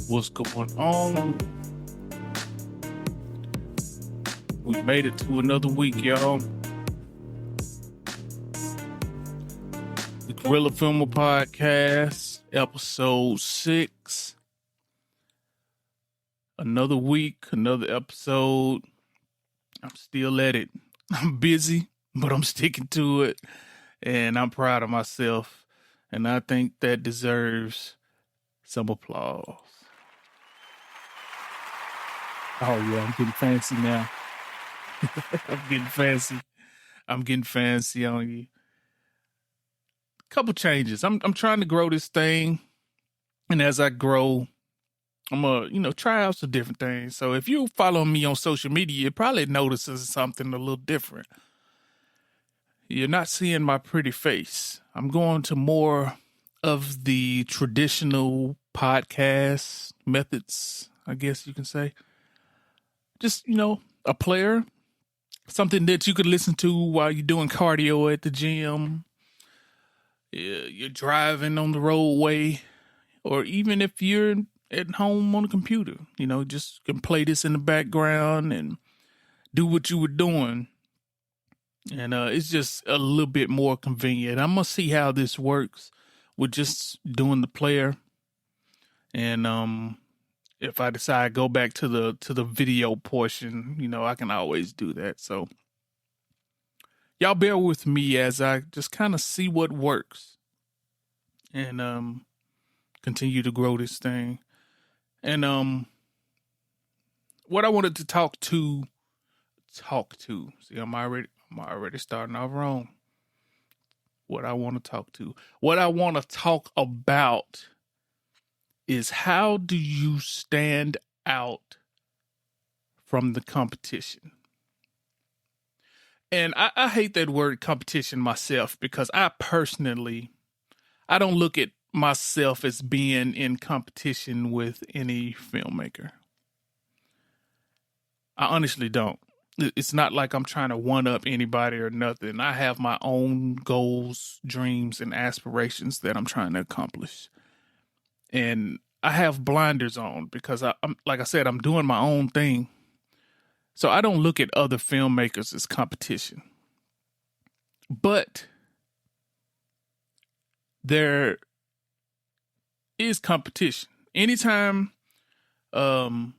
What's going on? We made it to another week, y'all. The Guerilla Filmer Podcast, episode 6. Another week, another episode. I'm still at it. I'm busy, but I'm sticking to it. And I'm proud of myself. And I think that deserves some applause. Oh, yeah, I'm getting fancy now. I'm getting fancy on you. Couple changes. I'm trying to grow this thing. And as I grow, I'm gonna, try out some different things. So if you follow me on social media, you probably notices something a little different. You're not seeing my pretty face. I'm going to more of the traditional podcast methods, I guess you can say. Just, a player, something that you could listen to while you're doing cardio at the gym. You're driving on the roadway, or even if you're at home on the computer, just can play this in the background and do what you were doing. And it's just a little bit more convenient. I'm going to see how this works with just doing the player. And if I decide to go back to the video portion, I can always do that. So y'all bear with me as I just kind of see what works and continue to grow this thing. And what I wanted to talk to. See, I'm already starting off wrong. What I want to talk about is, how do you stand out from the competition? And I hate that word competition myself, because I don't look at myself as being in competition with any filmmaker. I honestly don't. It's not like I'm trying to one-up anybody or nothing. I have my own goals, dreams, and aspirations that I'm trying to accomplish. And I have blinders on because I'm, like I said, I'm doing my own thing. So I don't look at other filmmakers as competition. But there is competition. Anytime when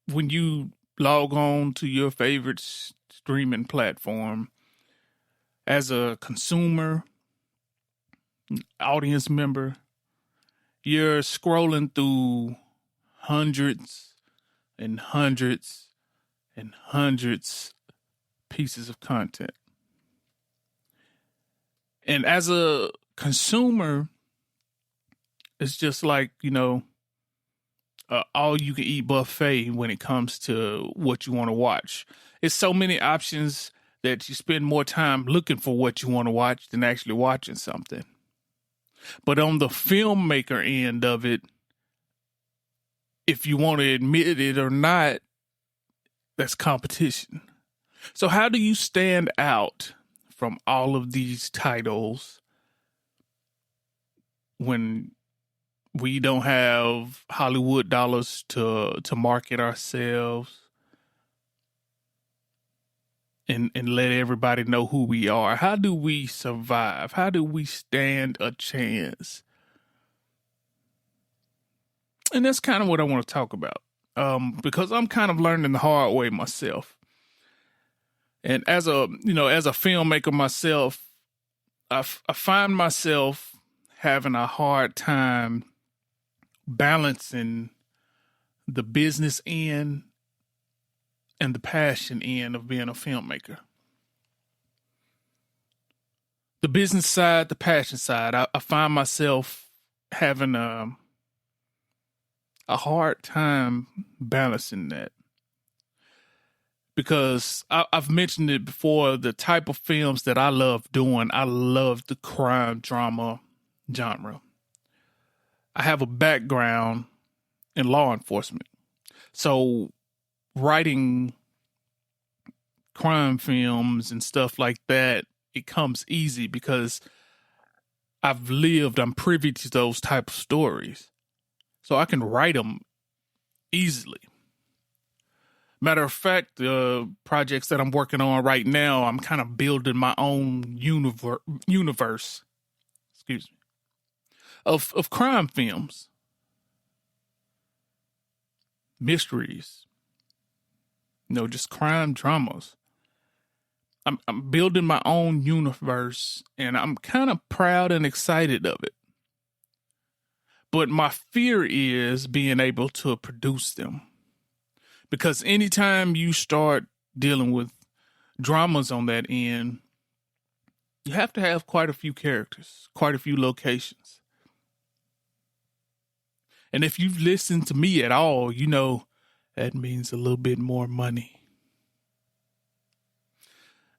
you log on to your favorite streaming platform, as a consumer, audience member, you're scrolling through hundreds and hundreds and hundreds pieces of content. And as a consumer, it's just like, all you can eat buffet when it comes to what you want to watch. It's so many options that you spend more time looking for what you want to watch than actually watching something. But on the filmmaker end of it, if you want to admit it or not, that's competition. So how do you stand out from all of these titles when we don't have Hollywood dollars to market ourselves and let everybody know who we are? How do we survive? How do we stand a chance? And that's kind of what I want to talk about, because I'm kind of learning the hard way myself. And as a filmmaker myself, I find myself having a hard time balancing the business end and the passion end of being a filmmaker. The business side, the passion side, I find myself having a hard time balancing that. Because I've mentioned it before, the type of films that I love doing, I love the crime drama genre. I have a background in law enforcement. So writing crime films and stuff like that, it comes easy because I'm privy to those type of stories. so I can write them easily. Matter of fact, the projects that I'm working on right now, I'm kind of building my own universe, excuse me, of crime films, mysteries, just crime dramas. I'm building my own universe, and I'm kind of proud and excited of it. But my fear is being able to produce them. Because anytime you start dealing with dramas on that end, you have to have quite a few characters, quite a few locations. And if you've listened to me at all, you know that means a little bit more money.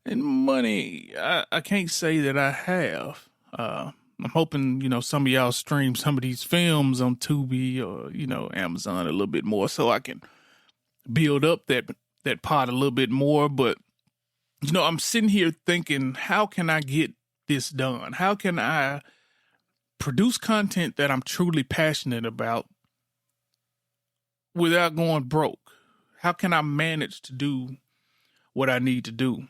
And money, I can't say that I have. I'm hoping, some of y'all stream some of these films on Tubi or, Amazon a little bit more so I can build up that pot a little bit more. But, I'm sitting here thinking, how can I get this done? How can I produce content that I'm truly passionate about without going broke? How can I manage to do what I need to do?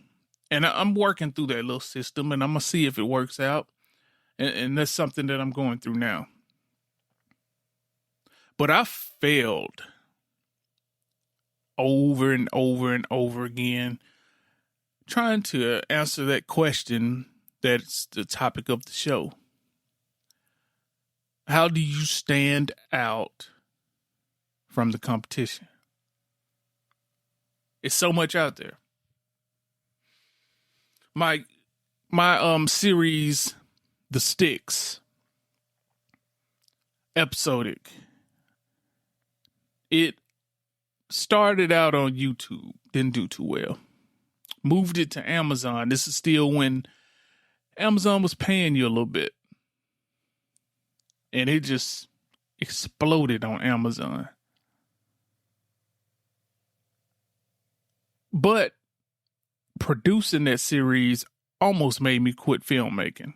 And I'm working through that little system, and I'm going to see if it works out. And that's something that I'm going through now. But I failed over and over and over again trying to answer that question that's the topic of the show. How do you stand out from the competition? It's so much out there. My series, The Sticks, episodic, it started out on YouTube, didn't do too well. Moved it to Amazon. This is still when Amazon was paying you a little bit. And it just exploded on Amazon. But producing that series almost made me quit filmmaking.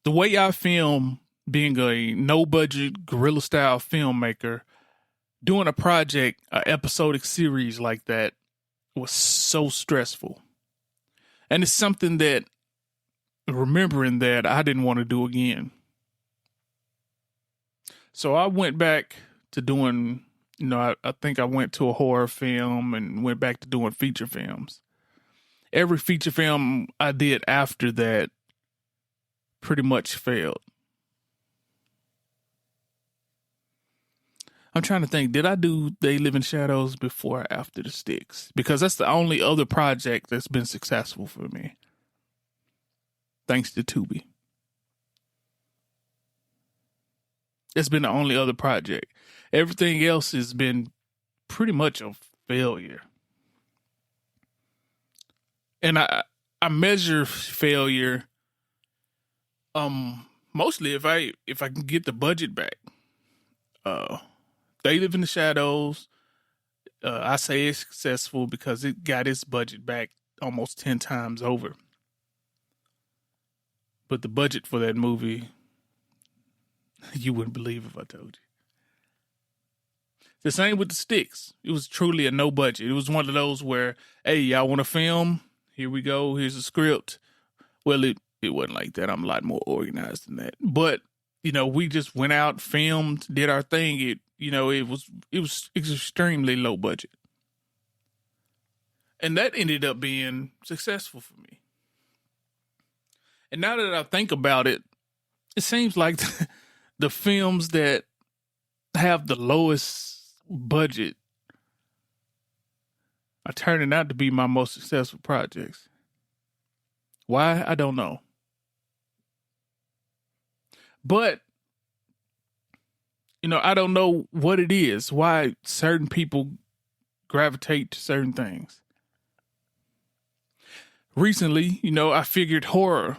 The way I film, being a no-budget, guerrilla style filmmaker, doing a project, an episodic series like that was so stressful. And it's something that, remembering that, I didn't want to do again. So I went back to doing, I think I went to a horror film and went back to doing feature films. Every feature film I did after that pretty much failed. I'm trying to think, did I do They Live in Shadows before or after The Sticks? Because that's the only other project that's been successful for me. Thanks to Tubi. It's been the only other project. Everything else has been pretty much a failure. And I measure failure mostly if I can get the budget back. They Live in the Shadows, I say it's successful because it got its budget back almost 10 times over. But the budget for that movie, you wouldn't believe if I told you. The same with The Sticks. It was truly a no budget. It was one of those where, hey, y'all want to film? Here we go. Here's a script. Well, it wasn't like that. I'm a lot more organized than that. But, we just went out, filmed, did our thing. It was extremely low budget. And that ended up being successful for me. And now that I think about it, it seems like the films that have the lowest budget are turning out to be my most successful projects. Why? I don't know. But, I don't know what it is, why certain people gravitate to certain things. Recently, I figured horror.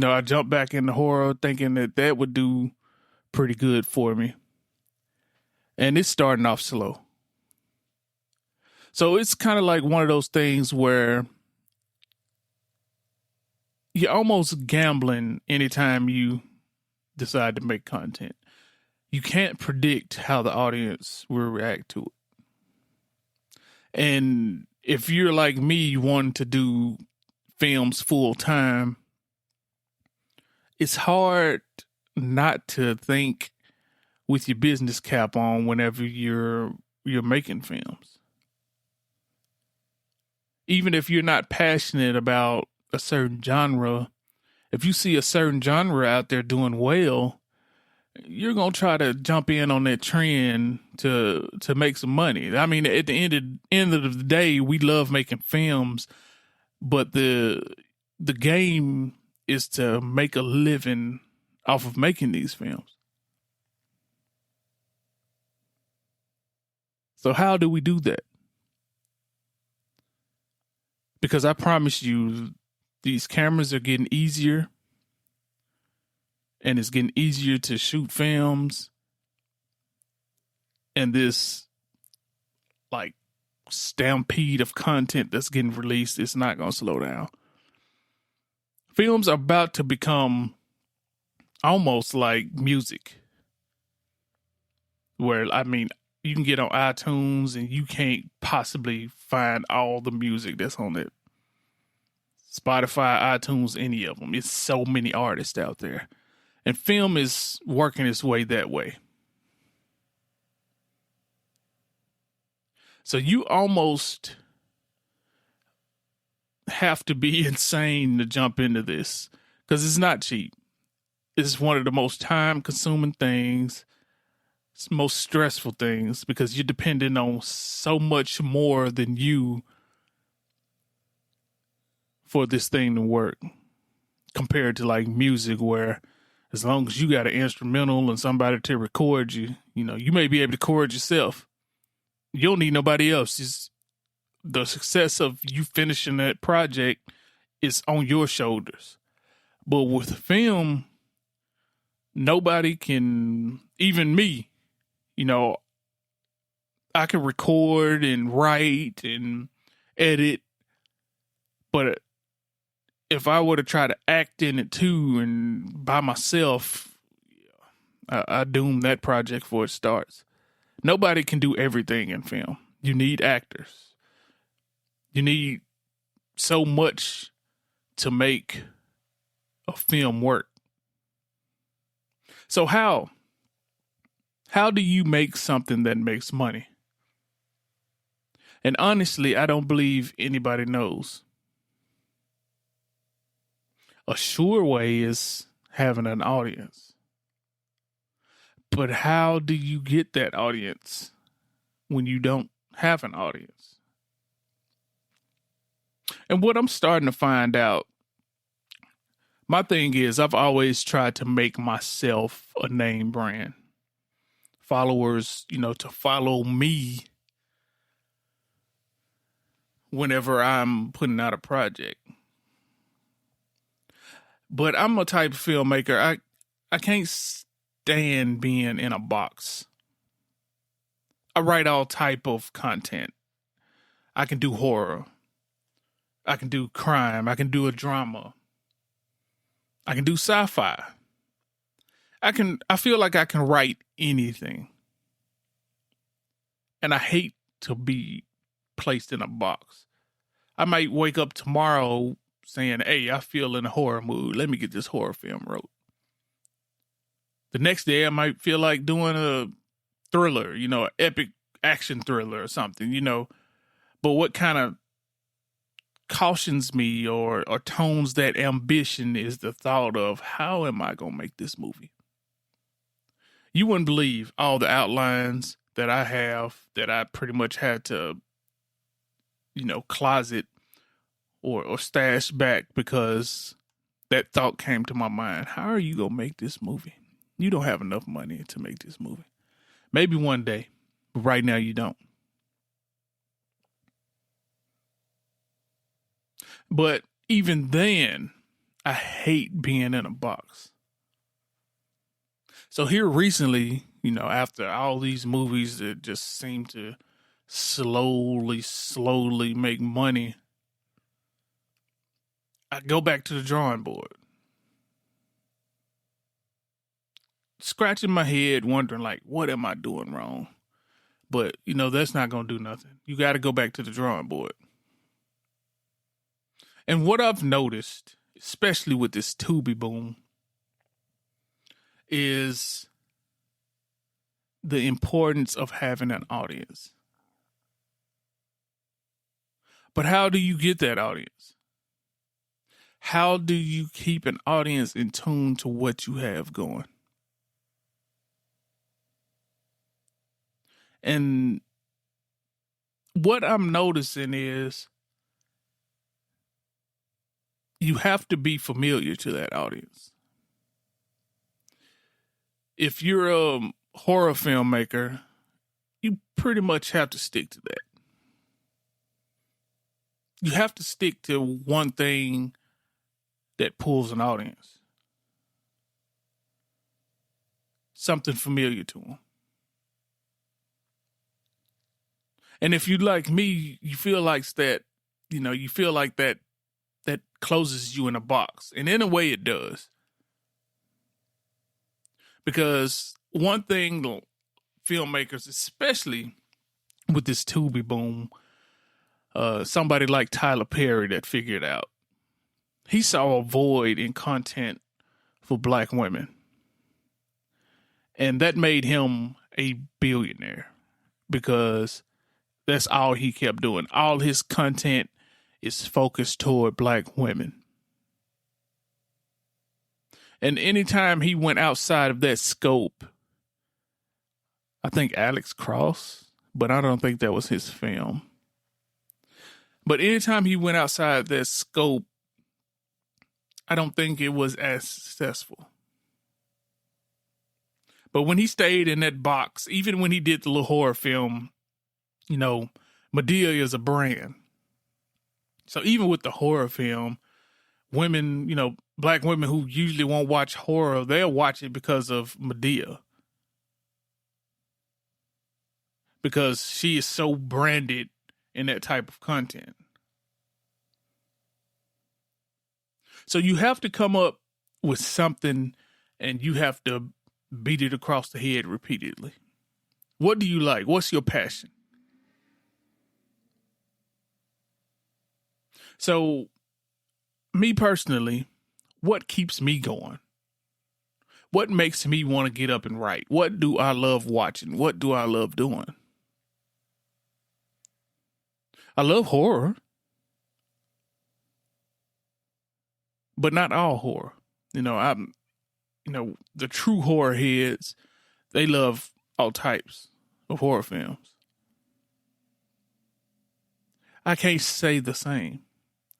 I jumped back into horror thinking that would do pretty good for me. And it's starting off slow. So it's kind of like one of those things where you're almost gambling anytime you decide to make content. You can't predict how the audience will react to it. And if you're like me, wanting to do films full time, it's hard not to think with your business cap on whenever you're making films. Even if you're not passionate about a certain genre, if you see a certain genre out there doing well, you're going to try to jump in on that trend to make some money. I mean, at the end of the day, we love making films, but the game is to make a living off of making these films. So how do we do that? Because I promise you, these cameras are getting easier, and it's getting easier to shoot films. And this like stampede of content that's getting released, it's not going to slow down. Films are about to become almost like music, where, I mean, you can get on iTunes and you can't possibly find all the music that's on it. Spotify, iTunes, any of them. It's so many artists out there. And film is working its way that way. So you almost have to be insane to jump into this, because it's not cheap. It's one of the most time-consuming things. It's most stressful things, because you're dependent on so much more than you for this thing to work, compared to like music, where as long as you got an instrumental and somebody to record you, you may be able to record yourself. You don't need nobody else. It's the success of you finishing that project is on your shoulders. But with film, nobody can, even me, I can record and write and edit, but if I were to try to act in it too and by myself, I doom that project before it starts. Nobody can do everything in film. You need actors. You need so much to make a film work. So how do you make something that makes money? And honestly, I don't believe anybody knows. A sure way is having an audience. But how do you get that audience when you don't have an audience? And what I'm starting to find out, my thing is, I've always tried to make myself a name brand. Followers, to follow me whenever I'm putting out a project. But I'm a type of filmmaker, I can't stand being in a box. I write all type of content. I can do horror. I can do crime. I can do a drama. I can do sci-fi. I feel like I can write anything. And I hate to be placed in a box. I might wake up tomorrow saying, hey, I feel in a horror mood. Let me get this horror film wrote. The next day I might feel like doing a thriller, an epic action thriller or something, But what kind of cautions me or tones that ambition is the thought of, how am I going to make this movie? You wouldn't believe all the outlines that I have that I pretty much had to, closet or stash back because that thought came to my mind. How are you going to make this movie? You don't have enough money to make this movie. Maybe one day, but right now you don't. But even then, I hate being in a box. So here recently, after all these movies that just seem to slowly make money, I go back to the drawing board. scratching my head, wondering, like, what am I doing wrong? But, that's not going to do nothing. You got to go back to the drawing board. And what I've noticed, especially with this Tubi boom, is the importance of having an audience. But how do you get that audience? How do you keep an audience in tune to what you have going? And what I'm noticing is you have to be familiar to that audience. If you're a horror filmmaker, you pretty much have to stick to that. You have to stick to one thing that pulls an audience. Something familiar to them. And if you like me, you feel like that, you feel like that closes you in a box. And in a way it does. Because one thing filmmakers, especially with this Tubi boom, somebody like Tyler Perry that figured out, he saw a void in content for Black women. And that made him a billionaire because that's all he kept doing. All his content is focused toward Black women. And anytime he went outside of that scope, I think Alex Cross, but I don't think that was his film. But anytime he went outside that scope, I don't think it was as successful. But when he stayed in that box, even when he did the little horror film, Medea is a brand. So even with the horror film, women, Black women who usually won't watch horror, they'll watch it because of Medea. Because she is so branded in that type of content. So you have to come up with something and you have to beat it across the head repeatedly. What do you like? What's your passion? So, me personally, what keeps me going? What makes me want to get up and write? What do I love watching? What do I love doing? I love horror. But not all horror. The true horror heads, they love all types of horror films. I can't say the same.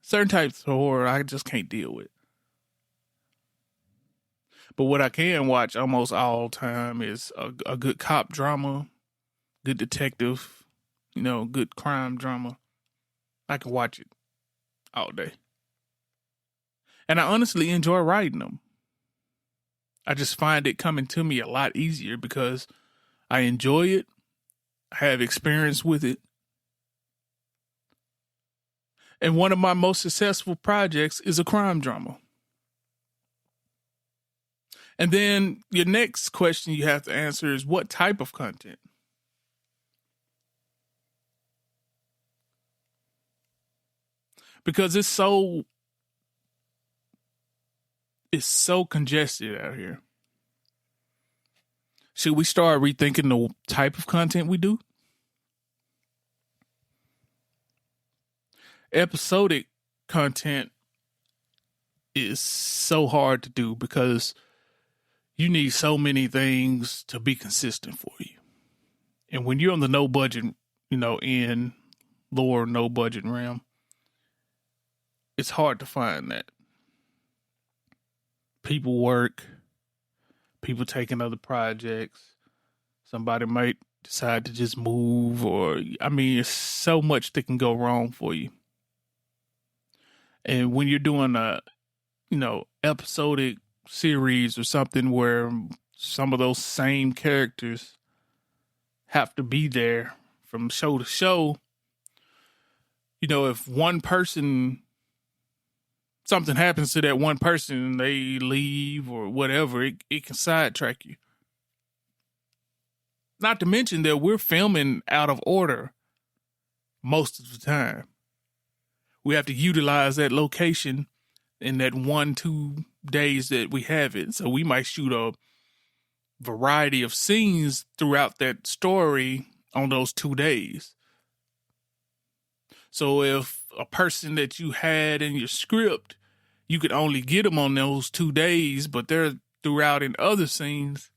Certain types of horror I just can't deal with. But what I can watch almost all time is a good cop drama, good detective, good crime drama. I can watch it all day. And I honestly enjoy writing them. I just find it coming to me a lot easier because I enjoy it. I have experience with it. And one of my most successful projects is a crime drama. And then your next question you have to answer is what type of content? Because it's so congested out here. Should we start rethinking the type of content we do? Episodic content is so hard to do because you need so many things to be consistent for you. And when you're on the no budget, in lower no budget realm, it's hard to find that. People work, people taking other projects. Somebody might decide to just move it's so much that can go wrong for you. And when you're doing a, episodic series or something where some of those same characters have to be there from show to show, if something happens to that one person and they leave or whatever, it can sidetrack you. Not to mention that we're filming out of order most of the time. We have to utilize that location in that 1-2 days that we have it. So we might shoot a variety of scenes throughout that story on those 2 days. So if a person that you had in your script, you could only get them on those 2 days, but they're throughout in other scenes,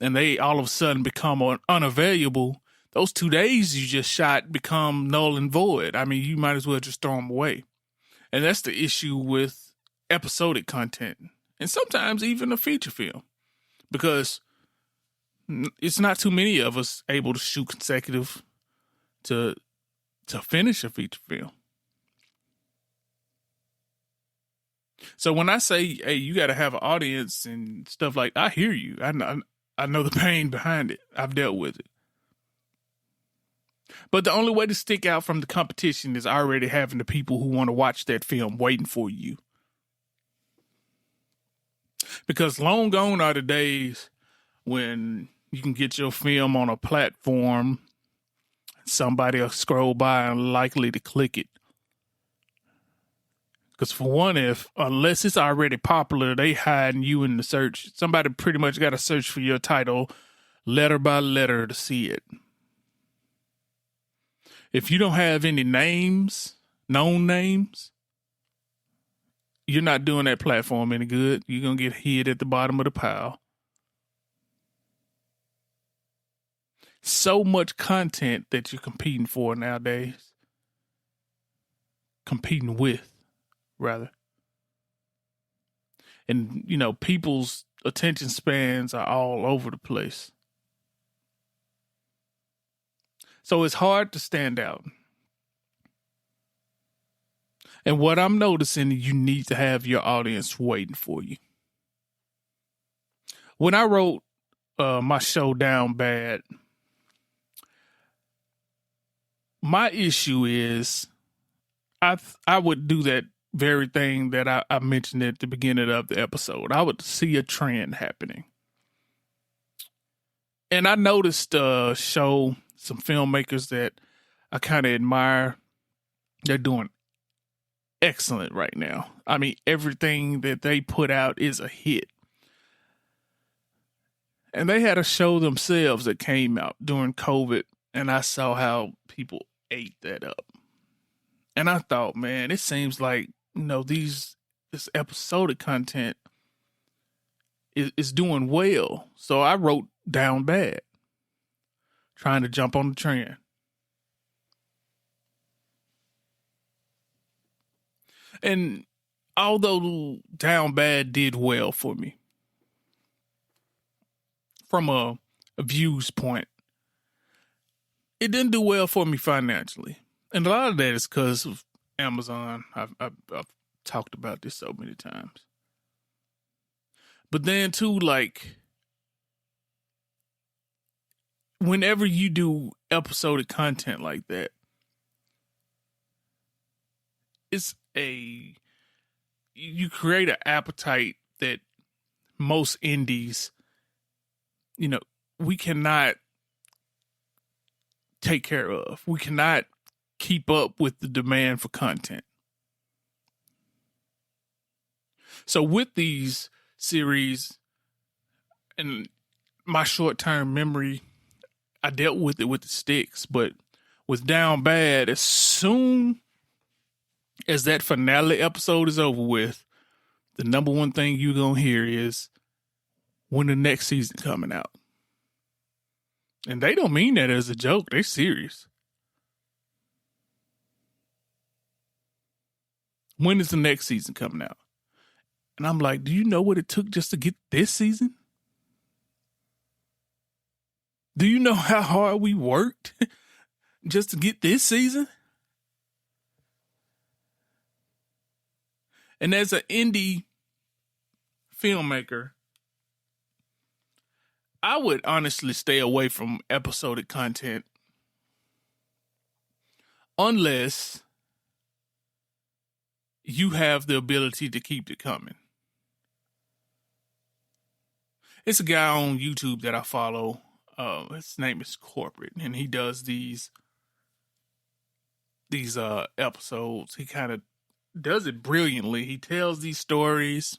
and they all of a sudden become unavailable, those 2 days you just shot become null and void. I mean, you might as well just throw them away. And that's the issue with episodic content, and sometimes even a feature film, because it's not too many of us able to shoot consecutive to finish a feature film. So when I say, hey, you got to have an audience and stuff like, I hear you. I know the pain behind it. I've dealt with it. But the only way to stick out from the competition is already having the people who want to watch that film waiting for you. Because long gone are the days when you can get your film on a platform, somebody will scroll by and likely to click it. Because for one, unless it's already popular, they hiding you in the search. Somebody pretty much got to search for your title letter by letter to see it. If you don't have any names, known names, you're not doing that platform any good. You're going to get hid at the bottom of the pile. So much content that you're competing for nowadays. Competing with, rather. And, people's attention spans are all over the place. So it's hard to stand out. And what I'm noticing, you need to have your audience waiting for you. When I wrote my show Down Bad, my issue is I would do that very thing that I mentioned at the beginning of the episode. I would see a trend happening. And I noticed some filmmakers that I kind of admire. They're doing excellent right now. I mean, everything that they put out is a hit. And they had a show themselves that came out during COVID, and I saw how people ate that up. And I thought, man, it seems like, this episodic content is doing well. So I wrote Down Bad, trying to jump on the trend. And although Down Bad did well for me, from a views point, it didn't do well for me financially. And a lot of that is because of Amazon. I've talked about this so many times. But then too, whenever you do episodic content like that, you create an appetite that most indies, we cannot take care of. We cannot keep up with the demand for content. So with these series, and my short-term memory, I dealt with it with the sticks, but with Down Bad, as soon as that finale episode is over with, the number one thing you're going to hear is when the next season coming out. And they don't mean that as a joke. They're serious. When is the next season coming out? And I'm like, do you know what it took just to get this season? Do you know how hard we worked just to get this season? And as an indie filmmaker, I would honestly stay away from episodic content unless you have the ability to keep it coming. It's a guy on YouTube that I follow. His name is Corporate, and he does these episodes. He kind of does it brilliantly. He tells these stories.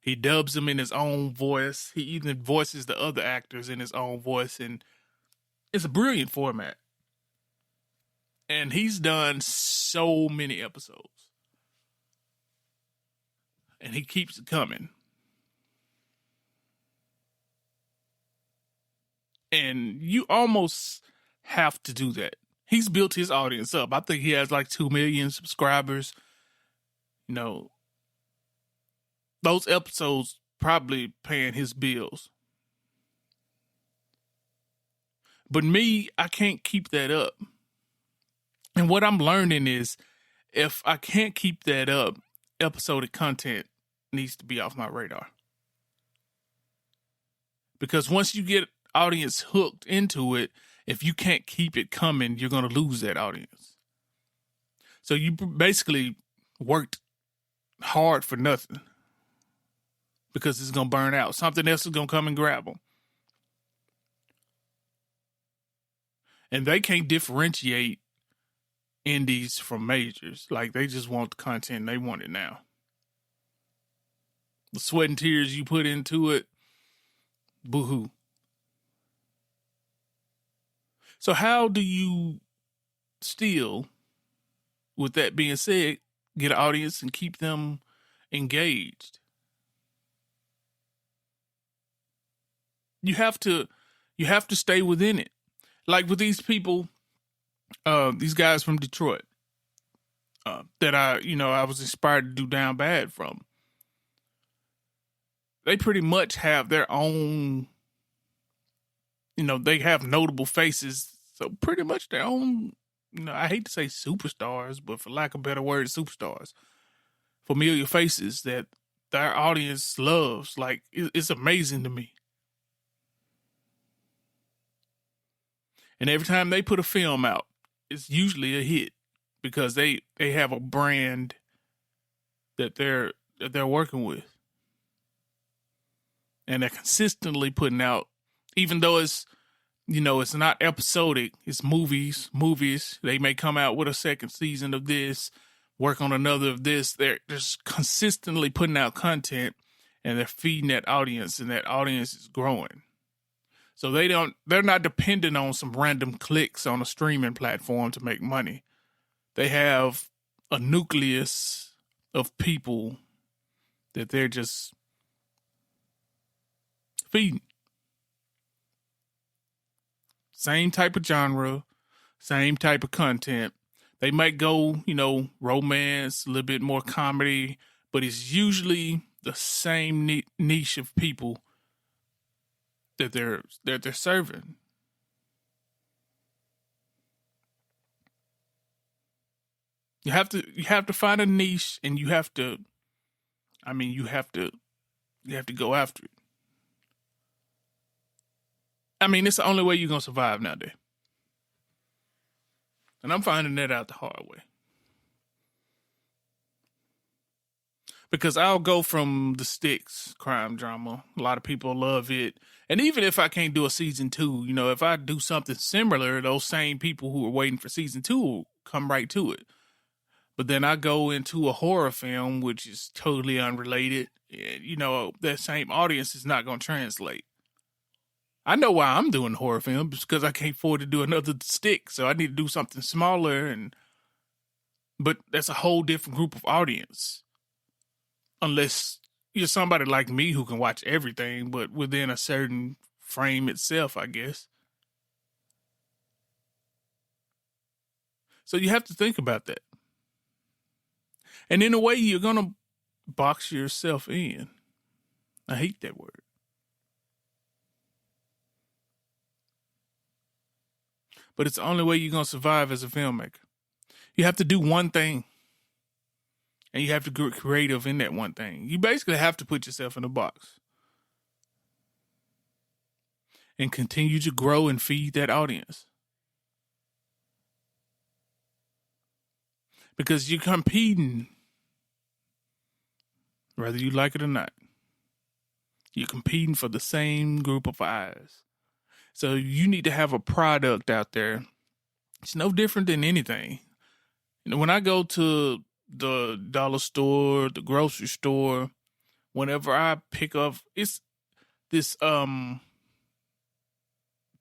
He dubs them in his own voice. He even voices the other actors in his own voice, and it's a brilliant format. And he's done so many episodes, and he keeps it coming. And you almost have to do that. He's built his audience up. I think he has like 2 million subscribers. You know, those episodes probably paying his bills. But me, I can't keep that up. And what I'm learning is if I can't keep that up, episodic content needs to be off my radar. Because once you get audience hooked into it, if you can't keep it coming, you're going to lose that audience. So you basically worked hard for nothing because it's going to burn out. Something else is going to come and grab them. And they can't differentiate indies from majors. Like, they just want the content and they want it now. The sweat and tears you put into it, boo-hoo. So how do you still, with that being said, get an audience and keep them engaged? You have to stay within it. Like with these people, these guys from Detroit, that I was inspired to do Down Bad from. They pretty much have their own, they have notable faces. So pretty much their own, I hate to say superstars, but for lack of a better word, superstars. Familiar faces that their audience loves. Like, it's amazing to me. And every time they put a film out, it's usually a hit because they have a brand that they're working with. And they're consistently putting out, even though it's not episodic, it's movies. They may come out with a second season of this, work on another of this. They're just consistently putting out content and they're feeding that audience, and that audience is growing. So they're not dependent on some random clicks on a streaming platform to make money. They have a nucleus of people that they're just feeding. Same type of genre, same type of content. They might go, romance, a little bit more comedy, but it's usually the same niche of people that they're serving. You have to find a niche, and you have to go after it. It's the only way you're going to survive nowadays. And I'm finding that out the hard way. Because I'll go from the sticks, crime drama. A lot of people love it. And even if I can't do a season 2, if I do something similar, those same people who are waiting for season 2 will come right to it. But then I go into a horror film, which is totally unrelated. And, that same audience is not going to translate. I know why I'm doing horror films, because I can't afford to do another stick. So I need to do something smaller. But that's a whole different group of audience. Unless you're somebody like me who can watch everything, but within a certain frame itself, I guess. So you have to think about that. And in a way, you're going to box yourself in. I hate that word. But it's the only way you're going to survive as a filmmaker. You have to do one thing. And you have to get creative in that one thing. You basically have to put yourself in a box. And continue to grow and feed that audience. Because you're competing, whether you like it or not. You're competing for the same group of eyes. So you need to have a product out there. It's no different than anything. When I go to the dollar store, the grocery store, whenever I pick up, it's this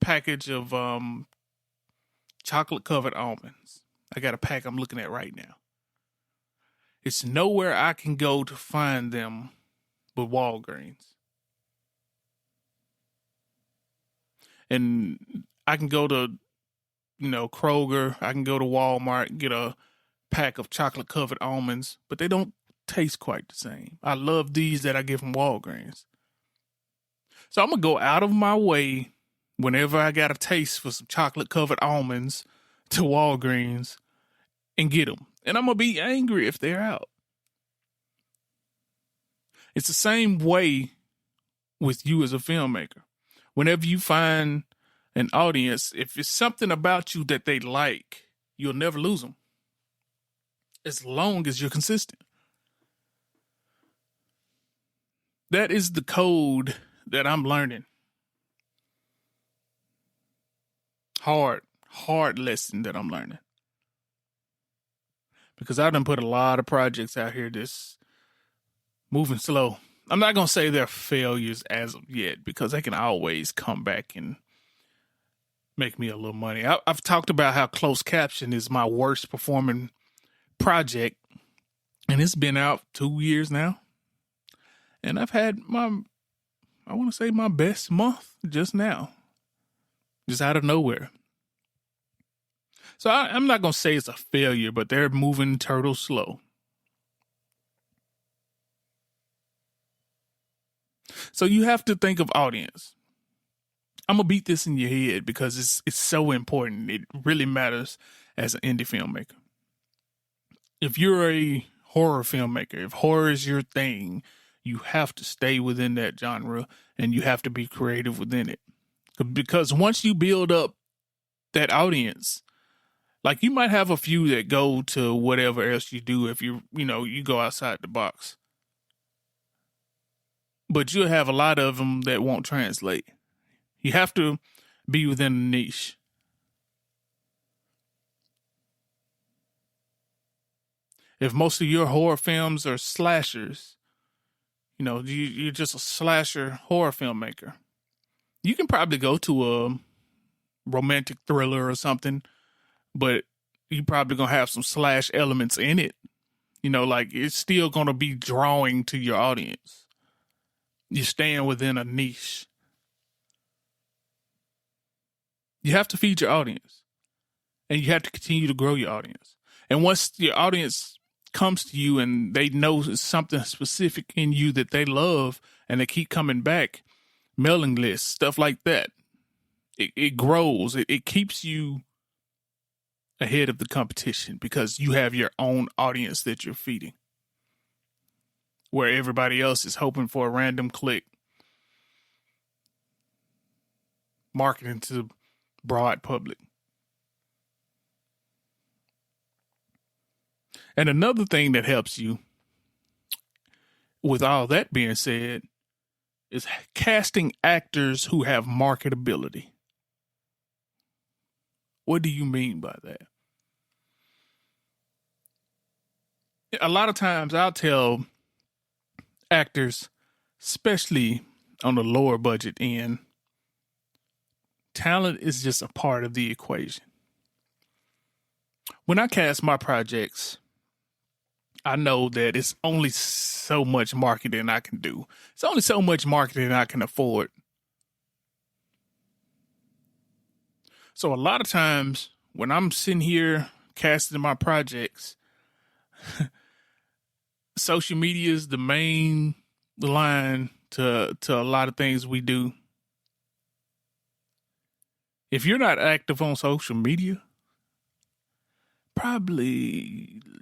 package of chocolate covered almonds. I got a pack I'm looking at right now. It's nowhere I can go to find them but Walgreens. And I can go to, Kroger. I can go to Walmart and get a pack of chocolate covered almonds, but they don't taste quite the same. I love these that I get from Walgreens. So I'm going to go out of my way whenever I got a taste for some chocolate covered almonds to Walgreens and get them. And I'm going to be angry if they're out. It's the same way with you as a filmmaker. Whenever you find an audience, if it's something about you that they like, you'll never lose them. As long as you're consistent. That is the code that I'm learning. Hard lesson that I'm learning. Because I done put a lot of projects out here that's moving slow. I'm not going to say they're failures as of yet, because they can always come back and make me a little money. I've talked about how closed caption is my worst performing project, and it's been out 2 years now. And I've had my best month just now, just out of nowhere. So I'm not going to say it's a failure, but they're moving turtle slow. So you have to think of audience. I'm going to beat this in your head because it's so important. It really matters as an indie filmmaker. If you're a horror filmmaker, if horror is your thing, you have to stay within that genre and you have to be creative within it. Because once you build up that audience, like you might have a few that go to whatever else you do if you go outside the box. But you'll have a lot of them that won't translate. You have to be within a niche. If most of your horror films are slashers, you're just a slasher horror filmmaker, you can probably go to a romantic thriller or something, but you're probably going to have some slash elements in it. Like it's still going to be drawing to your audience. You're staying within a niche. You have to feed your audience. And you have to continue to grow your audience. And once your audience comes to you and they know something specific in you that they love and they keep coming back, mailing lists, stuff like that, it grows. It keeps you ahead of the competition because you have your own audience that you're feeding. Where everybody else is hoping for a random click. Marketing to the broad public. And another thing that helps you, with all that being said, is casting actors who have marketability. What do you mean by that? A lot of times I'll tell actors, especially on the lower budget end, talent is just a part of the equation. When I cast my projects, I know that it's only so much marketing I can do. It's only so much marketing I can afford. So a lot of times when I'm sitting here casting my projects, social media is the main line to a lot of things we do. If you're not active on social media,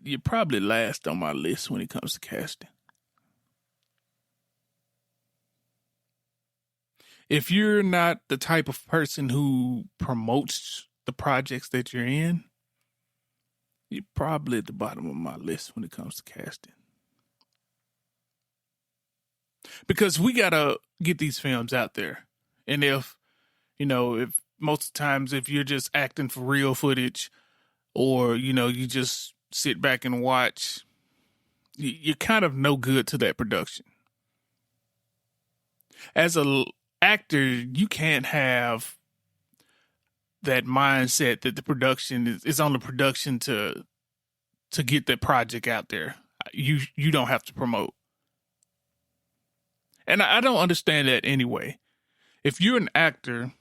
you're probably last on my list when it comes to casting. If you're not the type of person who promotes the projects that you're in, you're probably at the bottom of my list when it comes to casting. Because we got to get these films out there. And if, if most of the times if you're just acting for real footage or, you just sit back and watch, you're kind of no good to that production. As a actor, you can't have that mindset that the production is on the production to get that project out there. You don't have to promote. And I don't understand that anyway. If you're an actor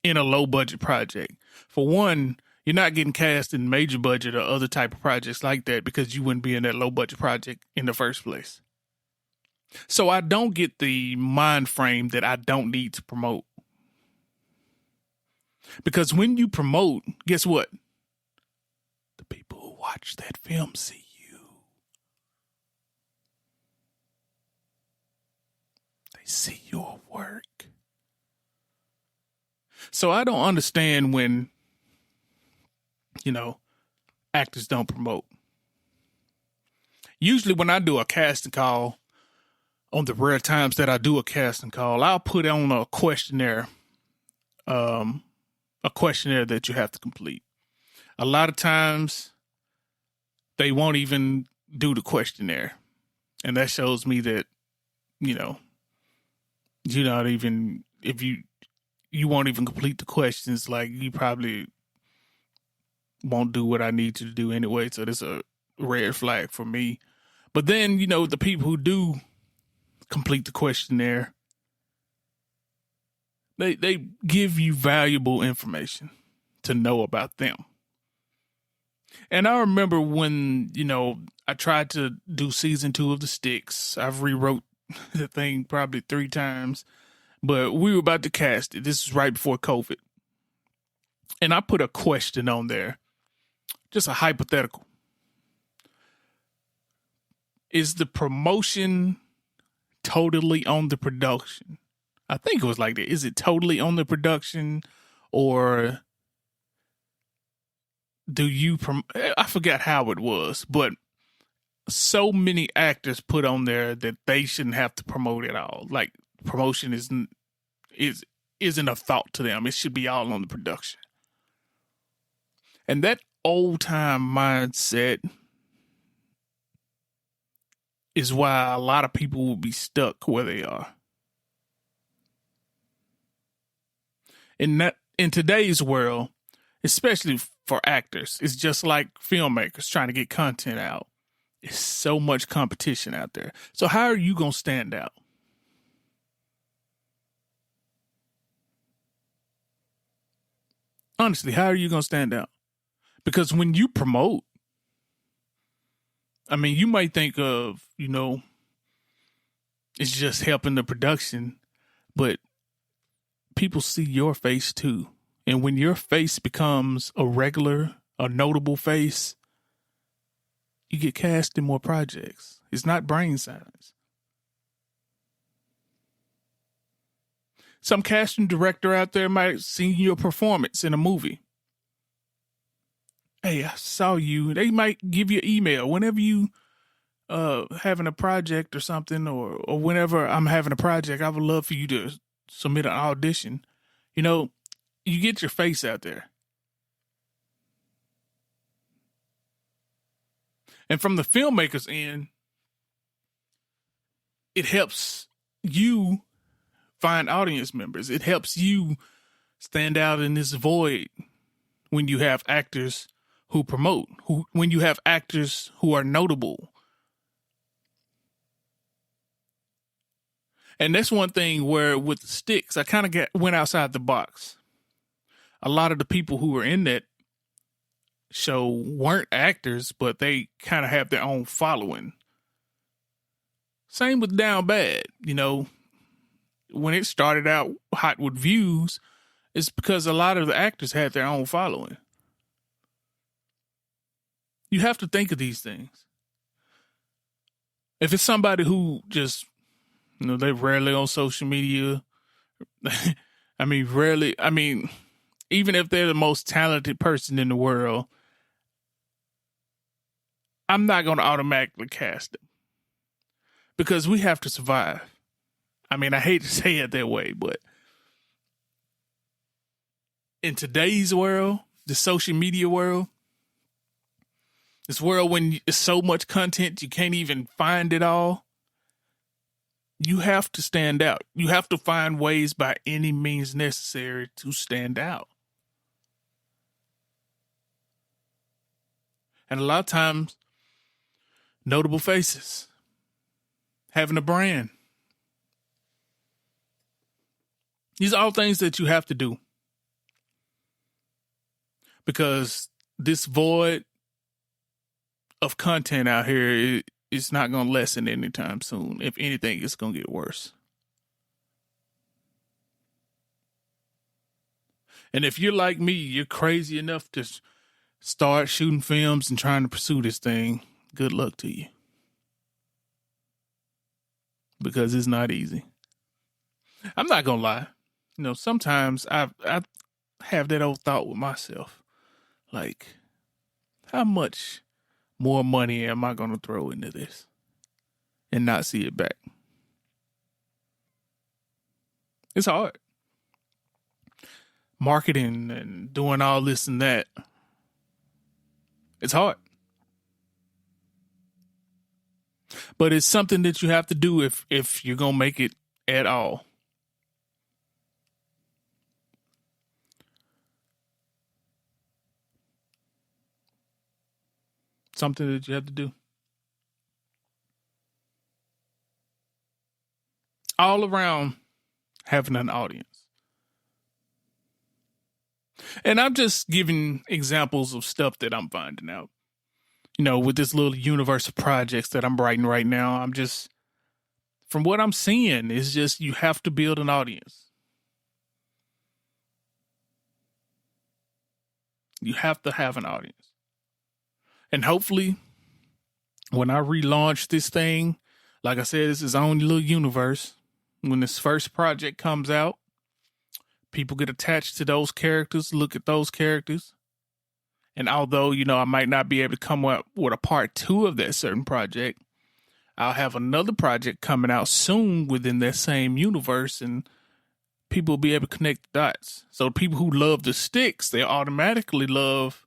in a low budget project, for one, you're not getting cast in major budget or other type of projects like that because you wouldn't be in that low budget project in the first place. So I don't get the mind frame that I don't need to promote. Because when you promote, guess what? The people who watch that film see you. They see your work. So I don't understand when, actors don't promote. Usually when I do a casting call, on the rare times that I do a casting call, I'll put on a questionnaire that you have to complete. A lot of times they won't even do the questionnaire. And that shows me that, you're not even, if you won't even complete the questions, like you probably won't do what I need you to do anyway. So that's a red flag for me. But then, the people who do complete the questionnaire, they give you valuable information to know about them. And I remember when, I tried to do season 2 of The Sticks. I've rewrote the thing probably 3 times, but we were about to cast it. This is right before COVID. And I put a question on there, just a hypothetical. Is the promotion totally on the production? I think it was like that. Is it totally on the production, or do you I forgot how it was, but so many actors put on there that they shouldn't have to promote at all. Like promotion isn't a thought to them. It should be all on the production. And that old time mindset is why a lot of people will be stuck where they are. In today's world, especially for actors, it's just like filmmakers trying to get content out. There's so much competition out there. So how are you going to stand out? Honestly, how are you going to stand out? Because when you promote, you might think of, it's just helping the production, but people see your face too. And when your face becomes a notable face, you get cast in more projects. It's not brain science. Some casting director out there might see your performance in a movie. Hey, I saw you. They might give you an email whenever you having a project or something, or whenever I'm having a project, I would love for you to submit an audition. You get your face out there. And from the filmmaker's end, it helps you find audience members. It helps you stand out in this void when you have actors who promote, when you have actors who are notable. And that's one thing where with the Sticks, I kind of went outside the box. A lot of the people who were in that show weren't actors, but they kind of have their own following. Same with Down Bad. When it started out hot with views, it's because a lot of the actors had their own following. You have to think of these things. If it's somebody who just, they're rarely on social media. Even if they're the most talented person in the world, I'm not going to automatically cast them. Because we have to survive. I hate to say it that way, but in today's world, the social media world, this world when it's so much content, you can't even find it all. You have to stand out. You have to find ways by any means necessary to stand out. And a lot of times, notable faces, having a brand. These are all things that you have to do. Because this void of content out here is not going to lessen anytime soon. If anything, it's going to get worse. And if you're like me, you're crazy enough to start shooting films and trying to pursue this thing, good luck to you. Because it's not easy. I'm not going to lie. You know, sometimes I have that old thought with myself. Like, how much more money am I going to throw into this and not see it back? It's hard. Marketing and doing all this and that. It's hard. But it's something that you have to do if you're going to make it at all. Something that you have to do. All around having an audience. And I'm just giving examples of stuff that I'm finding out. You know, with this little universe of projects that I'm writing right now, I'm just, from what I'm seeing, it's just you have to build an audience. You have to have an audience. And hopefully, when I relaunch this thing, like I said, it's its own little universe. When this first project comes out, people get attached to those characters, look at those characters. And although, you know, I might not be able to come up with a part 2 of that certain project, I'll have another project coming out soon within that same universe, and people will be able to connect the dots. So people who love the sticks, they automatically love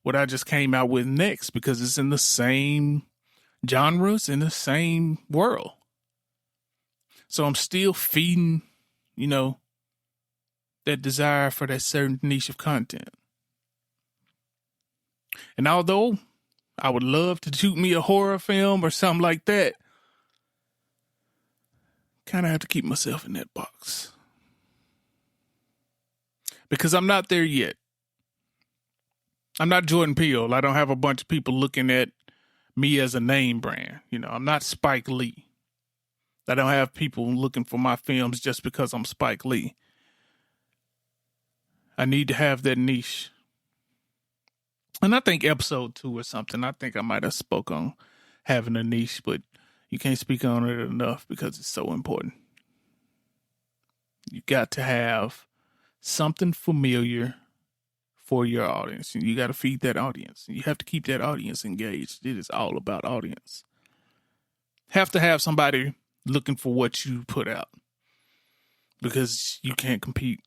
what I just came out with next because it's in the same genres, in the same world. So I'm still feeding, you know, that desire for that certain niche of content. And although I would love to shoot me a horror film or something like that, kind of have to keep myself in that box. Because I'm not there yet. I'm not Jordan Peele. I don't have a bunch of people looking at me as a name brand. You know, I'm not Spike Lee. I don't have people looking for my films just because I'm Spike Lee. I need to have that niche. And I think episode 2 or something, I think I might have spoke on having a niche, but you can't speak on it enough because it's so important. You got to have something familiar for your audience. And you got to feed that audience. You have to keep that audience engaged. It is all about audience. Have to have somebody looking for what you put out because you can't compete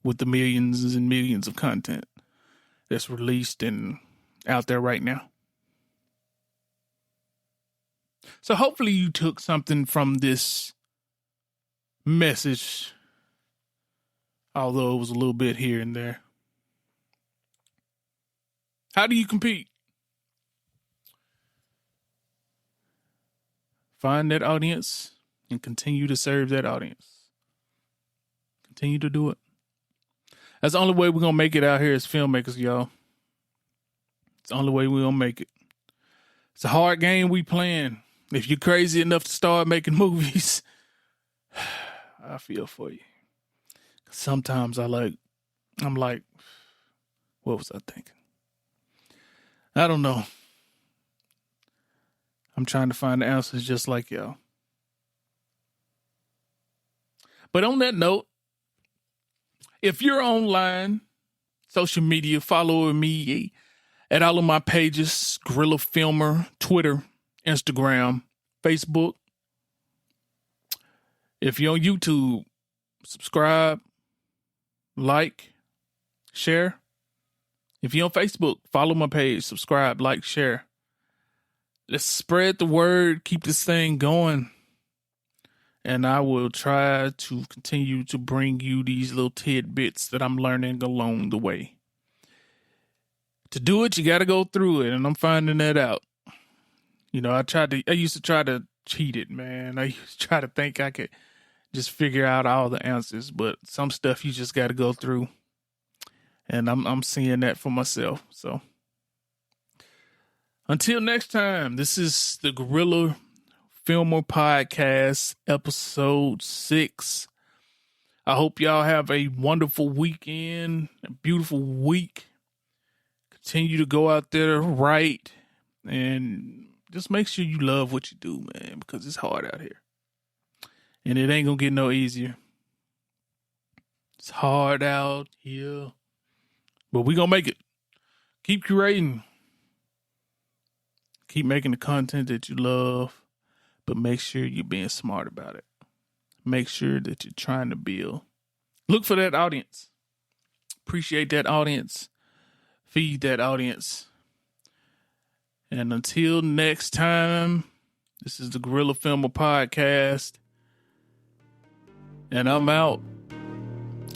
with the millions and millions of content that's released and out there right now. So hopefully you took something from this message, although it was a little bit here and there. How do you compete? Find that audience and continue to serve that audience. Continue to do it. That's the only way we're going to make it out here as filmmakers, y'all. It's the only way we're going to make it. It's a hard game we playing. If you're crazy enough to start making movies, I feel for you. Sometimes I'm like, what was I thinking? I don't know. I'm trying to find the answers just like y'all. But on that note, if you're online, social media, follow me at all of my pages, Guerilla Filmer, Twitter, Instagram, Facebook. If you're on YouTube, subscribe, like, share. If you're on Facebook, follow my page, subscribe, like, share. Let's spread the word, keep this thing going. And I will try to continue to bring you these little tidbits that I'm learning along the way. To do it, you got to go through it, and I'm finding that out. You know, I used to try to cheat it, man. I used to try to think I could just figure out all the answers, but some stuff you just got to go through. And I'm seeing that for myself. So until next time, this is the Guerilla Filmer Podcast, episode 6. I hope y'all have a wonderful weekend, a beautiful week. Continue to go out there, write, and just make sure you love what you do, man, because it's hard out here. And it ain't going to get no easier. It's hard out here. But we going to make it. Keep curating. Keep making the content that you love. But make sure you're being smart about it. Make sure that you're trying to build. Look for that audience. Appreciate that audience. Feed that audience. And until next time, this is the Guerilla Filmer Podcast. And I'm out.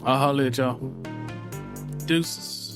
I'll holler at y'all. Deuces.